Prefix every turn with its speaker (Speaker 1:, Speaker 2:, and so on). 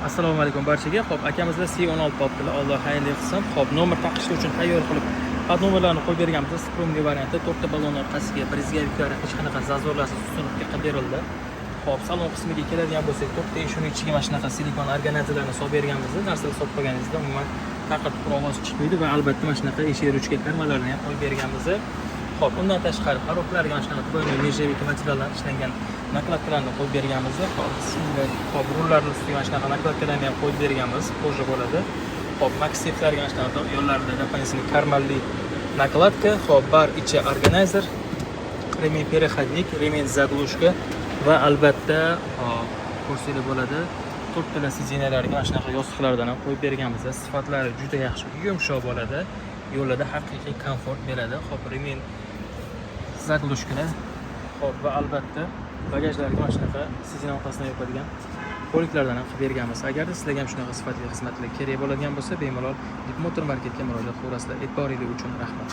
Speaker 1: Assalomu alaykum barchaga. Xo'p, akamizlar C16 oldilar. Alloh xayrli qilsin. Xo'p, nomer taqishli uchun tayyor qilib nomerlarni qo'yib berganmiz. Skromli variantda 4 ta ballon orqasiga brizgaviklar hech qanaqa zazorlarsiz ustunuqga qilib berildi. Xo'p, salon qismiga keladigan bo'lsak, 4 ta eshikning ichiga mana shunaqa silikon organzalarni solib berganmiz. Narsalar solib qo'yganingizda umuman taqir tuproq ovoz chiqmaydi va albatta mana shunaqa eshik ruchka karmalarni ham qo'yib berganmiz. Xo'p, undan tashqari paroklarga mana shunaqa doimiy nejavik materialdan ishlangan nakladkalarni qo'yib berganmiz. Xo'p, rullarning ustiga mana shunaqa nakladkalarni ham qo'yib berganmiz. Qo'ja bo'ladi. Xo'p, maksiflarga mana shunaqa yo'llarida japoniyskiy karmalli nakladka, xo'p, bar ichi organizer, remen переходник, remen zaglushka va albatta kursili bo'ladi. To'rttala sidinalarga mana shunaqa yostiqlardan ham qo'yib berganmiz. Sifatlari juda yaxshi, yumshoq bo'ladi. Yo'lida haqiqiy komfort beradi. Xo'p, remen zaglushkalar, xo'p, va albatta bagajlarga mana shunaqa sidina orqasidan yopadigan qo'liklardan ham qilib berganmiz. Agarda sizlarga ham shunaqa sifatli xizmatlar kerak bo'ladigan bo'lsa, bemalol Dip Motor Marketga murojaat qilasizlar. E'tiboringiz uchun rahmat.